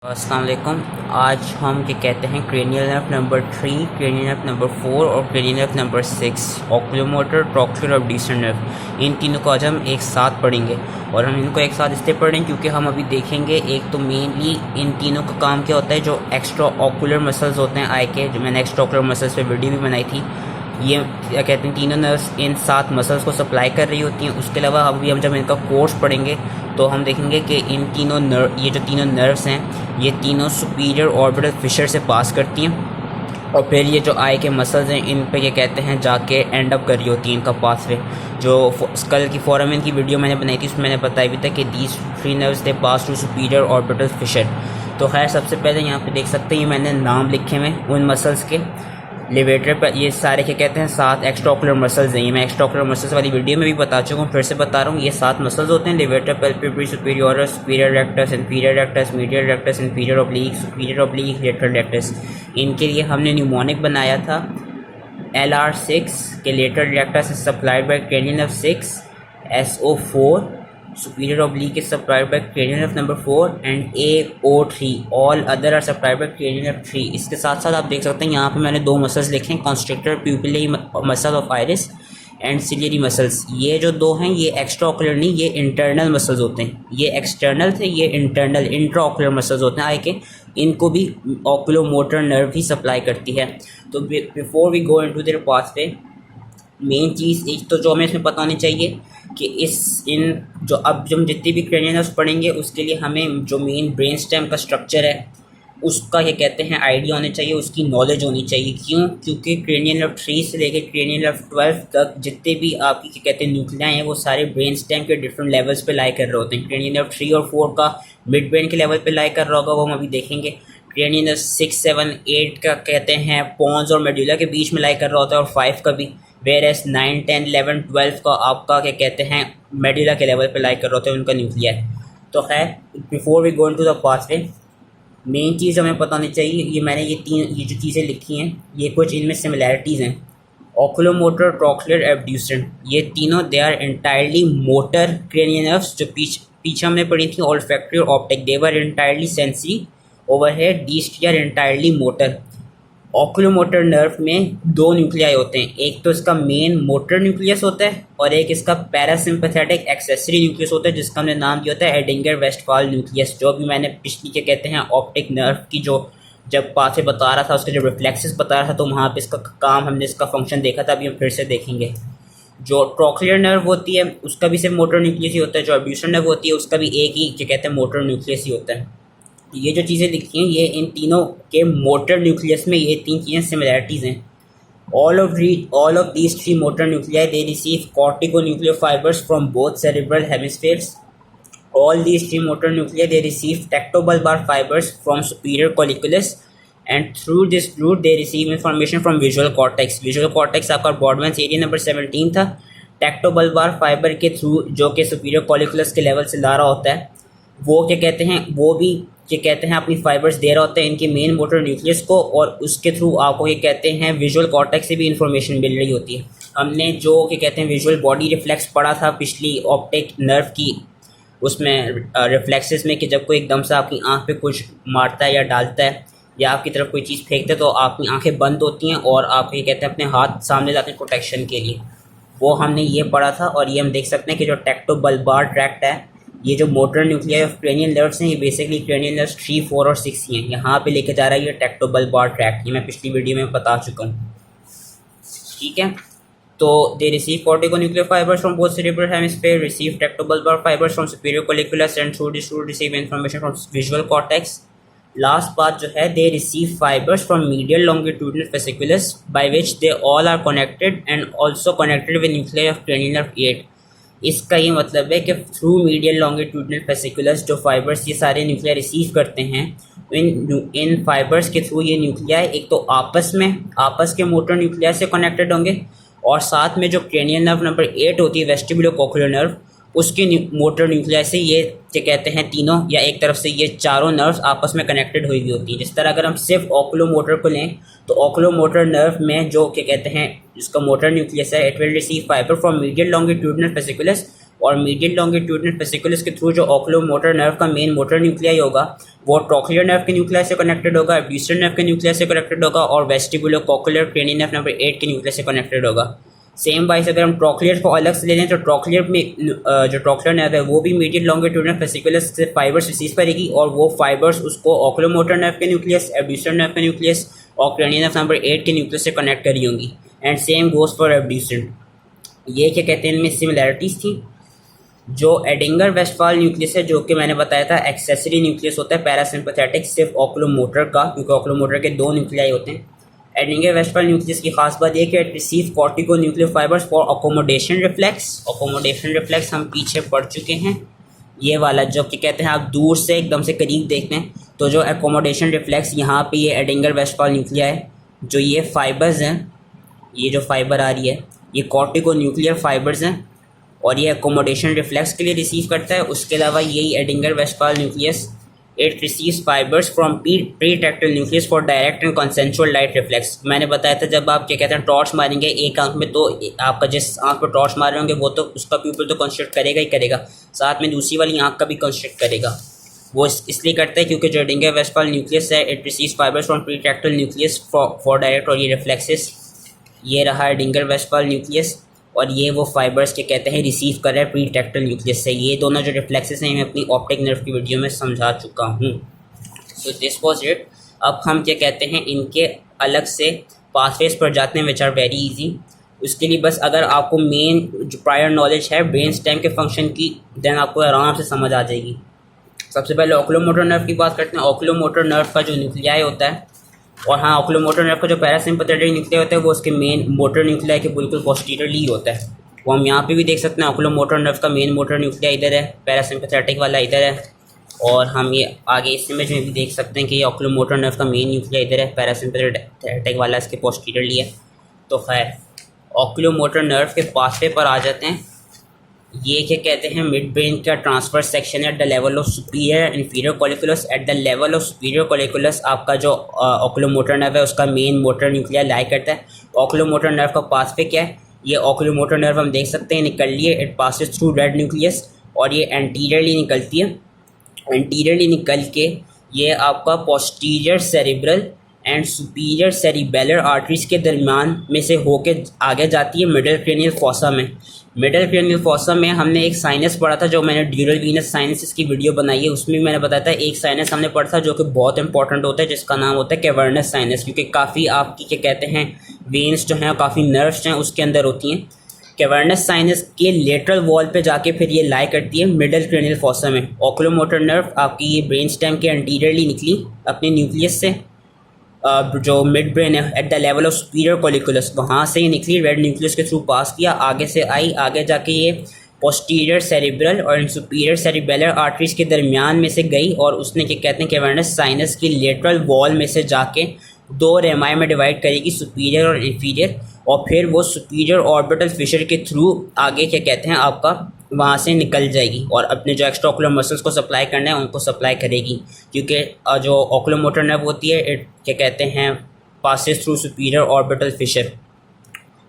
अस्सलाम वालेकुम। आज हम क्या कहते हैं cranial nerve number 3, cranial nerve number 4 और क्रेनियल नर्व नंबर 6, ऑक्यूलोमोटर, ट्रॉक्युलर और डिस्टल नर्व, इन तीनों को आज हम एक साथ पढ़ेंगे। और हम इनको एक साथ इसलिए पढ़ेंगे क्योंकि हम अभी देखेंगे एक तो मेनली इन तीनों का काम क्या होता है। जो एक्स्ट्रा ऑक्यूलर मसल्स होते हैं आई के, जो मैंने एक्स्ट्रा ऑक्यूलर मसल्स पे वीडियो भी बनाई थी, ये क्या कहते हैं तीनों नर्व्स इन 7 मसल्स को सप्लाई कर रही होती हैं। उसके अलावा अभी हम जब इनका कोर्स पढ़ेंगे तो हम देखेंगे कि इन तीनों ये जो तीनों नर्व्स हैं ये तीनों सुपीरियर ऑर्बिटल फिशर से पास करती हैं और फिर ये जो आई के मसल्स हैं इन पे ये कहते हैं जाके एंड अप कर रही होती हैं इनका पाथवे। जो स्कल की फोरामेन की वीडियो मैंने बनाई थी उसमें मैंने बताया भी था कि these 3 nerves they pass through superior orbital Fisher. तो खैर सबसे पहले यहाँ पे देख सकते हैं ये मैंने नाम लिखे हुए उन मसल्स के लिवेटर पर। ये सारे क्या कहते हैं 7 एक्स्ट्रा ऑक्यूलर मसल्स हैं। ये मैं एक्स्ट्रा ऑक्यूलर मसल्स वाली वीडियो में भी बता चुका हूँ, फिर से बता रहा हूँ। ये 7 मसल्स होते हैं levator, palpebrae, superioris, superior rectus, inferior rectus, medial rectus, inferior oblique, superior oblique, lateral rectus. इनके लिए हमने न्यूमोनिक बनाया था LR6 के lateral rectus is supplied by cranial nerve 6, SO4 superior oblique is supplied by cranial nerve number 4 and AO3 all other are supplied by cranial nerve 3। इसके साथ साथ आप देख सकते हैं यहाँ पे मैंने 2 मसल्स लिखे हैं, constrictor pupillary muscle of iris and ciliary muscles. ये जो 2 हैं ये एक्स्ट्रा ऑक्यूलर नहीं, ये इंटरनल मसल्स होते हैं। ये एक्सटर्नल थे, ये इंटरनल इंट्रा ऑक्यूलर मसल्स होते हैं आई के। इनको भी ऑक्यूलोमोटर नर्व ही सप्लाई करती है। तो before we go into their pathway, main चीज़ एक तो जो हमें इसमें पता होनी चाहिए कि इन जो अब जो हम जितनी भी क्रेनियल नर्व्स पढ़ेंगे उसके लिए हमें जो मेन ब्रेन स्टेम का स्ट्रक्चर है उसका ये कहते हैं आइडिया होना चाहिए, उसकी नॉलेज होनी चाहिए। क्यों? क्योंकि क्रेनियल नर्व 3 से लेकर क्रेनियल नर्व 12 तक जितने भी आपकी क्या कहते हैं न्यूक्लियाई हैं वो सारे ब्रेन स्टेम के डिफरेंट लेवल्स पे लाई कर रहे होते हैं। क्रेनियल नर्व 3 और 4 का मिड ब्रेन के लेवल पे लाई कर रहा होगा, वो हम अभी देखेंगे। क्रेनियल नर्व 6, 7, 8 का कहते हैं पोन्स और मेडुला के बीच में लाई कर रहा होता है, और 5 का भी। वेरएस 9, 10, 11, 12 का आपका क्या कहते हैं मेडुला के लेवल पे लाई कर रहे होते हैं उनका न्यूक्लियर। तो खैर before we go into the pathway, main चीज़ हमें पता होनी चाहिए। ये मैंने ये जो चीज़ें लिखी हैं ये कुछ इनमें सिमिलैरिटीज़ हैं। ऑक्यूलोमोटर, ट्रॉक्युलर, एब्ड्यूसन, ये तीनों they are entirely motor cranial nerves. जो पीछे हमने पढ़ी थी ऑल्फैक्टरी और optic, they were entirely sensory. Over here these 3 are entirely motor. Oculomotor nerve में 2 न्यूक्लियाई होते हैं, एक तो इसका मेन मोटर न्यूक्लियस होता है और एक इसका पैरासिम्पैथेटिक एक्सेसरी न्यूक्लियस होता है जिसका हमने नाम दिया होता है एडिंगर वेस्टफाल न्यूक्लियस। जो भी मैंने पिछली क्या कहते हैं ऑप्टिक नर्व की जो जब पासे बता रहा था उसके जो रिफ्लेक्सेस बता रहा था तो वहाँ पे इसका काम हमने इसका फंक्शन देखा था, अभी हम फिर से देखेंगे। जो ट्रॉक्युलर नर्व होती है उसका भी सिर्फ मोटर न्यूक्लियस ही होता है। जो एब्ड्यूसन नर्व होती है उसका भी एक ही क्या कहते हैं मोटर न्यूक्लियस ही होता है। ये जो चीज़ें दिखती हैं ये इन तीनों के मोटर न्यूक्लियस में ये 3 चीज़ें सिमिलैरिटीज़ हैं। All of these 3 motor nuclei they receive corticonuclear fibres from both cerebral hemispheres. All these 3 motor nuclei they receive tectobulbar fibres from superior colliculus and through this route they receive information from visual cortex. Visual cortex आपका Brodmann area number 17 था। टेक्टोबल्बार fibre के through जो कि superior colliculus के level से ला रहा होता है वो क्या कहते हैं वो भी क्या कहते हैं अपनी फाइबर्स दे रहा होता है इनके मेन मोटर न्यूक्लियस को, और उसके थ्रू आपको ये कहते हैं विजुअल कॉर्टेक्स से भी इंफॉर्मेशन मिल रही होती है। हमने जो क्या कहते हैं विजुअल बॉडी रिफ्लेक्स पढ़ा था पिछली ऑप्टिक नर्व की उसमें रिफ्लेक्सेस में कि जब कोई एकदम से आपकी आंख पे कुछ मारता है या डालता है या आपकी तरफ कोई चीज़ फेंकता है तो आपकी आंखें बंद होती हैं और आप ये कहते हैं अपने हाथ सामने लाते हैं प्रोटेक्शन के लिए। वो हमने ये पढ़ा था और ये हम देख सकते हैं कि जो टेक्टोबल्बार ट्रैक्ट है ये जो motor nuclei of cranial nerves हैं ये बेसिकली क्रेनियल नर्व्स 3, 4 और 6 ही हैं। यहाँ पे लेके जा रहा है ये टेक्टोबल्बार ट्रैक्ट, ये मैं पिछली वीडियो में बता चुका हूँ। ठीक है, तो they receive corticonuclear fibres from both cerebral hemisphere, receive tectobulbar fibres from superior colliculus and through this route receive information from visual cortex. Last part जो है they receive fibres from medial longitudinal fasciculus by which they all are connected and also connected with nuclei of cranial nerve 8। इसका ये मतलब है कि through medial longitudinal fasciculus जो fibres ये सारे न्यूक्लिया रिसीव करते हैं इन फाइबर्स के थ्रू ये न्यूक्लिया एक तो आपस के मोटर न्यूक्लिया से कनेक्टेड होंगे और साथ में जो क्रेनियल नर्व नंबर 8 होती है वेस्टिबुलोकोक्युलर नर्व उसके मोटर न्यूक्लिया से ये क्या कहते हैं तीनों या एक तरफ से ये चारों नर्व्स आपस में कनेक्टेड हुई हुई होती है। जिस तरह अगर हम सिर्फ ऑक्यूलोमोटर को लें तो ऑक्यूलोमोटर नर्व में जो क्या कहते हैं जिसका मोटर न्यूक्लियस है it will receive fibre from medial longitudinal fasciculus और मीडियल लॉन्गिट्यूडनल फेसिकुलस के थ्रू जो ओकुलोमोटर नर्व का मेन मोटर न्यूक्लियाई होगा वो ट्रोक्लियर नर्व के न्यूक्लियस से कनेक्टेड होगा, एब्ड्यूसर नर्व के न्यूक्लियस से कनेक्टेड होगा और वेस्टिबुलोकोकुलर क्रेनियल नर्व नंबर 8 के न्यूक्लियस से कनेक्टेड होगा। सेम वाइज अगर हम ट्रोक्लियर को अलग से ले लें तो ट्रोक्लियर में जो ट्रोक्लियर नर्व है वो भी मीडियल लॉन्गिट्यूडनल फेसिकुलस से फाइबर्स रिसीव करेगी और वो फाइबर्स उसको ओकुलोमोटर नर्व के न्यूक्लियस, एब्ड्यूसर नर्व के न्यूक्लियस और क्रेनियल नर्व नंबर 8 के न्यूक्लियस से कनेक्ट करी होंगी। And same goes for abducens. ये क्या कहते हैं, इनमें सिमिलैरिटीज़ थी। जो एडिंगर वेस्टफाल न्यूक्लियस है, जो कि मैंने बताया था एक्सेसरी न्यूक्लियस होता है पैरासिम्पैथेटिक सिर्फ ओकुलोमोटर का, क्योंकि ओकुलोमोटर के 2 न्यूक्लियाई होते हैं। एडिंगर वेस्टफाल न्यूक्लियस की खास बात यह कि it receive cortico nuclear fibres for accommodation reflex. Accommodation reflex हम पीछे पढ़ चुके हैं, ये वाला जो कि कहते हैं आप दूर से एकदम से करीब देखते हैं तो जो एकोमोडेशन रिफ्लेक्स यहाँ पे ये एडिंगर वेस्टफाल न्यूक्लिया है, जो ये फाइबर्स हैं, ये जो फाइबर आ रही है ये कॉर्टिको न्यूक्लियर फाइबर्स हैं और ये एकोमोडेशन रिफ्लेक्स के लिए रिसीव करता है। उसके अलावा यही Edinger Westphal nucleus it receives fibres from pretectal nucleus for direct and consensual light reflex. मैंने बताया था जब आप क्या कहते हैं टॉर्च मारेंगे एक आंख में तो आपका जिस आंख पर टॉर्च मार रहे होंगे वो तो उसका प्यूपिल तो कंस्ट्रक्ट करेगा ही करेगा, साथ में दूसरी वाली आंख का भी कंस्ट्रक्ट करेगा। वो इसलिए करता है क्योंकि जो एडिंगर वेस्टफाल न्यूक्लियस है it receives fibres from pretectal nucleus for direct और ये रिफ्लेक्सेस। ये रहा एडिंगर वेस्टफाल न्यूक्लियस और ये वो फाइबर्स के कहते हैं रिसीव कर रहे हैं प्री टैक्टाइल न्यूक्लियस से। ये दोनों जो रिफ्लेक्सेस हैं मैं अपनी ऑप्टिक नर्व की वीडियो में समझा चुका हूँ। So this was it. अब हम क्या कहते हैं इनके अलग से पाथवेज पर जाते हैं विच आर वेरी इजी। उसके लिए बस अगर आपको मेन जो प्रायर नॉलेज है ब्रेन स्टेम के फंक्शन की देन आपको आराम से समझ आ जाएगी। सबसे पहले ओकुलोमोटर नर्व की बात करते हैं। ओकुलोमोटर नर्व का जो न्यूक्लियाई होता है और हाँ ओकुलोमोटर नर्व का जो पैरासिम्पैथेटिक न्यूक्लियाई होता है वो उसके मेन मोटर न्यूक्लियाई के बिल्कुल पोस्टीरियरली होता है। वो हम यहाँ पे भी देख सकते हैं ओकुलोमोटर नर्व का मेन मोटर न्यूक्लियाई इधर है, पैरासिम्पैथेटिक वाला इधर है और हम ये आगे इस इमेज में भी देख सकते हैं कि ये ओकुलोमोटर नर्व का मेन न्यूक्लियाई इधर है, पैरासिम्पैथेटिक वाला इसके पोस्टीरियरली है। तो खैर ओकुलोमोटर नर्व के पाथवे पर आ जाते हैं। ये क्या कहते हैं मिड ब्रेन का ट्रांसफर सेक्शन है eight the level of superior inferior colliculus. Eight the level of superior colliculus आपका जो ओकुलोमोटर नर्व है उसका मेन मोटर न्यूक्लिया लाई करता है। ओकुलोमोटर नर्व का पाथवे क्या है, ये ओकुलोमोटर नर्व हम देख सकते हैं निकल रही है, it passes through red nucleus और ये एंटीरियरली निकलती है। एंटीरियरली निकल के ये आपका posterior cerebral and superior cerebellar arteries के दरमियान में से होके आगे जाती है मिडल क्रेनियल फॉसा में। मिडल क्रेनियल फॉसा में हमने एक साइनस पढ़ा था, जो मैंने ड्यूरल वीनस साइनसिस की वीडियो बनाई है उसमें मैंने बताया था एक साइनस हमने पढ़ा था जो कि बहुत इंपॉर्टेंट होता है जिसका नाम होता है कैवर्नस साइनस, क्योंकि काफ़ी आपकी क्या कहते हैं वेन्स जो हैं काफ़ी नर्व्स हैं उसके अंदर होती हैं। कैवर्नस साइनस के लेटरल वॉल पे जाके फिर ये लाई करती है मिडल क्रेनियल फॉसा में। ओकुलोमोटर नर्व आपकी ये ब्रेन स्टेम के एंटीरियरली निकली अपने न्यूक्लियस से, जो मिड ब्रेन है eight the level of superior colliculus वहाँ से ये निकली, रेड न्यूक्लियस के थ्रू पास किया, आगे से आई, आगे जाके ये पोस्टीरियर सेरिब्रल और सुपीरियर सेरिबेलर आर्टरीज के दरमियान में से गई और उसने क्या कहते हैं कैवर्नस साइनस की लेटरल वॉल में से जाके 2 रेमाई में डिवाइड करेगी, सुपीरियर और इंफीरियर, और फिर वो सुपीरियर ऑर्बिटल फिशर के थ्रू आगे क्या कहते हैं आपका वहाँ से निकल जाएगी और अपने जो एक्स्ट्रा ऑकुलर मसल्स को सप्लाई करना है उनको सप्लाई करेगी, क्योंकि जो ओकुलोमोटर नर्व होती है इट क्या कहते हैं passes through superior orbital fissure.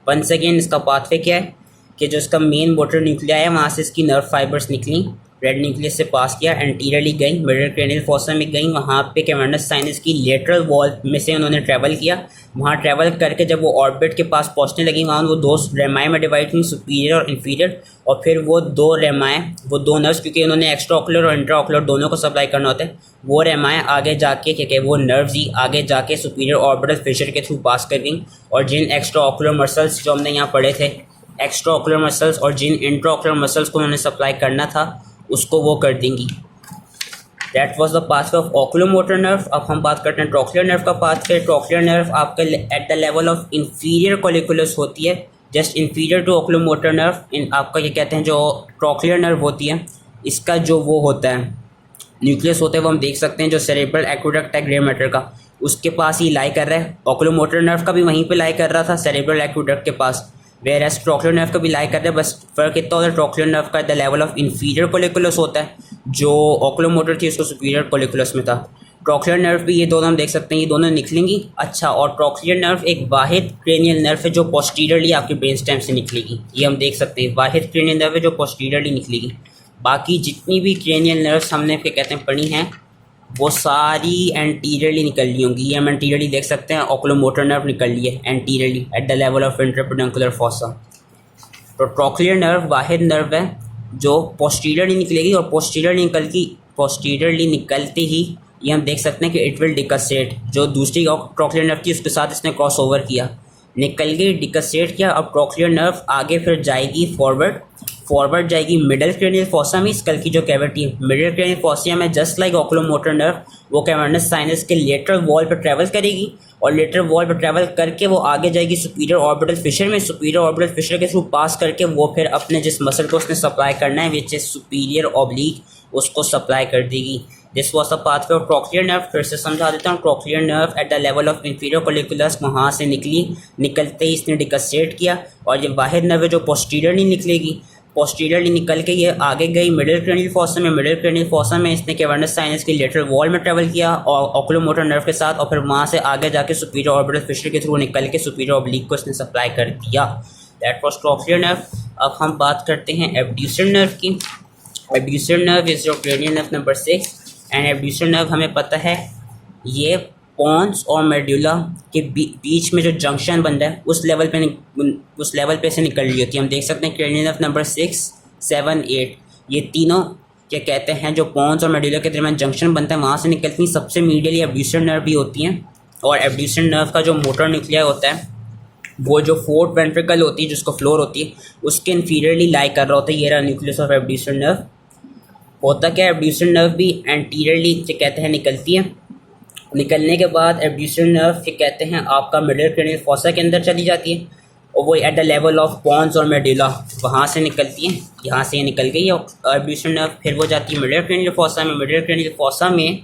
Once again इसका पाथवे क्या है कि जो इसका मेन मोटर न्यूक्लिया है वहाँ से इसकी नर्व फाइबर्स निकली, रेड न्यूक्लियस से पास किया, एंटीरियरली गई, मिडल क्रेनियल फॉसा में गई, वहाँ पे कैवर्नस साइनस की लेटरल वॉल में से उन्होंने ट्रैवल किया, वहाँ ट्रैवल करके जब वो ऑर्बिट के पास पहुँचने लगी वहाँ वो 2 रेमाए में डिवाइड हुई, सुपीरियर और इंफीरियर, और फिर वो 2 रेमाए वो 2 नर्व्स, क्योंकि उन्होंने एक्स्ट्रा ऑकुलर और इंट्रा ऑकुलर दोनों को सप्लाई करना होता है, वो रेमाए आगे जाके क्या कहते वो नर्व्स ही आगे जाके सुपीरियर ऑर्बिटल फिशर के थ्रू पास कर गई, और जिन एक्स्ट्रा ऑकुलर मसल्स जो हमने यहाँ पढ़े थे एक्स्ट्रा ऑकुलर मसल्स और जिन इंट्रा ऑकुलर मसल्स को उन्होंने सप्लाई करना था उसको वो कर देंगी। That was the pathway of oculomotor nerve. अब हम बात करते हैं ट्रोक्लियर नर्व का पाथवे। ट्रोक्लियर नर्व आपका at the level of inferior colliculus होती है, just inferior to oculomotor nerve. इन आपका क्या कहते हैं जो ट्रोक्लियर नर्व होती है इसका जो वो होता है न्यूक्लियस होता है वो हम देख सकते हैं जो सेरेब्रल एक्वेडक्ट है ग्रे मैटर का उसके पास ही लाई कर रहा है। ओकुलोमोटर नर्व का भी वहीं पे लाई कर रहा था सेरेब्रल एक्वेडक्ट के पास, वेयर एज ट्रोक्लियर नर्व का भी लाई कर रहा है, बस फ़र्क इतना होता है ट्रोक्लियर नर्व का the level of inferior colliculus होता है, जो ओकुलोमोटर थी उसको सुपीरियर कोलिकुलस में था। ट्रोक्लियर नर्व भी ये दोनों हम देख सकते हैं, ये दोनों निकलेंगी। अच्छा, और ट्रोक्लियर नर्व एक वाहिद क्रेनियल नर्व है जो पोस्टीरियरली आपके ब्रेन स्टेम से निकलेगी, ये हम देख सकते हैं, वाहिद क्रेनियल नर्व है जो पोस्टीरियरली निकलेगी। बाकी जितनी भी क्रेनियल नर्व्स हमने क्या कहते हैं पढ़ी हैं वो सारी एंटीरियरली निकल ली होंगी। ये हम एंटीरियरली देख सकते हैं, ओकुलोमोटर नर्व निकल ली है anteriorly at the level of interpeduncular fossa. तो ट्रोक्लियर नर्व वाहिद नर्व है जो पोस्टीरियरली निकलेगी, और पोस्टीरियरली निकलते ही ये हम देख सकते हैं कि इट विल डिकसेट, जो दूसरी ट्रोक्लियर नर्व थी उसके साथ इसने क्रॉस ओवर किया, निकल गई, डिकसेट किया। अब ट्रोक्लियर नर्व आगे फिर जाएगी फॉरवर्ड जाएगी मिडल क्रेनियल फॉसा में, स्कल की जो कैविटी है मिडल क्रेनियल फॉसा में, जस्ट लाइक ओकुलोमोटर नर्व वो कैवर्नस साइनस के लेटरल वॉल पर ट्रैवल करेगी, और लेटरल वॉल पर ट्रैवल करके वो आगे जाएगी सुपीरियर ऑर्बिटल फिशर में, सुपीरियर ऑर्बिटल फिशर के थ्रू पास करके वो फिर अपने जिस मसल को उसने सप्लाई करना है विच इज सुपीरियर ऑब्लिक, उसको सप्लाई कर देगी। This was the pathway of trochlear nerve. फिर से समझा देता हूँ, trochlear nerve eight the level of inferior colliculus वहाँ से निकली, निकलते ही इसने डिकसेट किया, और ये वाहिद नर्व है जो पोस्टीरियरली निकलेगी, पोस्टीरियरली निकल के ये आगे गई मिडिल क्रेनियल फॉसा में, मिडिल क्रेनियल फॉसा में इसने कैवर्नस साइनस के लेटरल वॉल में ट्रैवल किया और ओकुलोमोटर नर्व के साथ, और फिर वहाँ से आगे जाके सुपीरियर ऑर्बिटल फिशर के थ्रू निकल के सुपीरियर ऑब्लिक को इसने सप्लाई कर दिया। That was trochlear nerve. अब हम बात करते हैं एब्ड्यूसर नर्व की। Abducens nerve is your cranial nerve number 6 and abducens nerve हमें पता है ये पॉन्स और मेडुला के बीच में जो जंक्शन बनता है उस लेवल पे से निकल रही होती है। हम देख सकते हैं क्रेनियल नर्व नंबर 6, 7, 8 ये तीनों क्या कहते हैं जो पॉन्स और मेडुला के दरमियान जंक्शन बनता है वहाँ से निकलती हैं। सबसे मीडियली एब्ड्यूसर नर्व भी होती हैं, और एब्ड्यूसर नर्व का जो मोटर न्यूक्लिया होता है वो जो फोर्थ वेंट्रिकल होती है जिसको फ्लोर होती है उसके इन्फीरियरली लाई कर रहा होता है। ये रहा न्यूक्लियस ऑफ एब्ड्यूसर नर्व। होता क्या है, एब्ड्यूसर नर्व भी एंटीरियरली क्या कहते हैं निकलती है, निकलने के बाद एब्ड्यूसर नर्व क्या कहते हैं आपका मिडिल क्रेनियल फॉसा के अंदर चली जाती है, और वो at the level of pons और मेडुला वहाँ से निकलती हैं। यहाँ से ये निकल गई और एब्ड्यूसर नर्व फिर वो जाती है मिडिल क्रेनियल फॉसा में, मिडिल क्रेनियल फॉसा में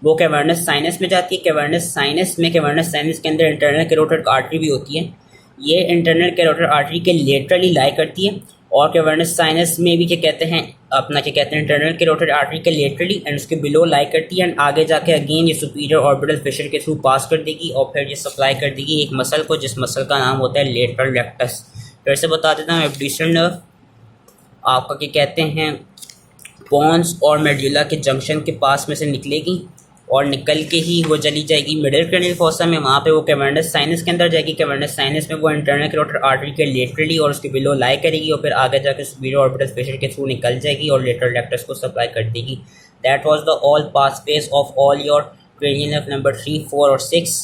वो कैवर्नस साइनस में जाती है। कैवर्नस साइनस के अंदर इंटरनल कैरोटिड आर्टरी भी होती है, ये इंटरनल कैरोटिड आर्टरी के लेटरली लाई करती है, और कैवर्नस साइनस में भी क्या कहते हैं अपना क्या कहते हैं इंटरनल कैरोटिड आर्टरी के लेटरली एंड उसके बिलो लाई करती है, एंड आगे जाके अगेन ये सुपीरियर ऑर्बिटल फिशर के थ्रू पास कर देगी और फिर ये सप्लाई कर देगी एक मसल को जिस मसल का नाम होता है लेटरल रेक्टस। फिर से बता देता हूँ, एब्ड्यूसर नर्व आपका क्या कहते हैं पॉन्स और मेडुला के जंक्शन के पास में से निकलेगी, और निकल के ही वो चली जाएगी मिडिल क्रेनियल फॉसा में, वहाँ पे वो कैवर्नस साइनस के अंदर जाएगी। कैवर्नस साइनस में वो इंटरनल कैरोटिड आर्टरी के लेटरली और उसके बिलो लाई करेगी, और फिर आगे जाकर सुपीरियर ऑर्बिटल फिशर के थ्रू निकल जाएगी और लेटरल रेक्टस को सप्लाई कर देगी। That was the all pathways of all your cranial nerve number 3, 4 और 6।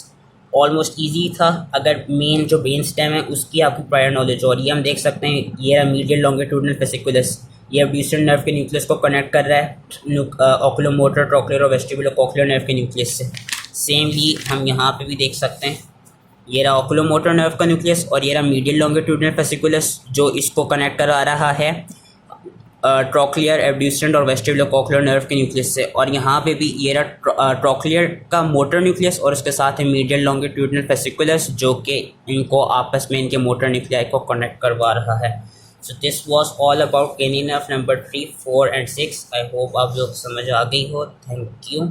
ऑलमोस्ट ईजी था अगर मेन जो ब्रेन स्टेम है उसकी आपकी प्रायर नॉलेज, और ये हम देख सकते हैं ये रहा मीडियल लॉन्गिट्यूडिनल वेसिकुलस, ये एब्ड्यूसर नर्व के न्यूक्लियस को कनेक्ट कर रहा है ओकुलोमोटर ट्रोक्लियर और वेस्टिबुलो कोक्लियर नर्व के न्यूक्लियस से। सेमली हम यहाँ पे भी देख सकते हैं ये रहा ओकुलोमोटर नर्व का न्यूक्लियस, और ये रहा मीडियल लॉन्गिट्यूडिनल वेसिकुलस जो इसको कनेक्ट करा रहा है ट्रोक्लियर एब्ड्यूसर और वेस्टिबुलो कोक्लियर नर्व के न्यूक्लियस से। और यहाँ पे भी ये रहा ट्रोक्लियर का मोटर न्यूक्लियस और उसके साथ है मीडियल लॉन्गिट्यूडिनल वेसिकुलस जो कि इनको आपस में इनके मोटर न्यूक्लियाई को कनेक्ट करवा रहा है। So this was all about cranial nerve number 3, 4 and 6. I hope आप लोग समझ आ गई हो। Thank you.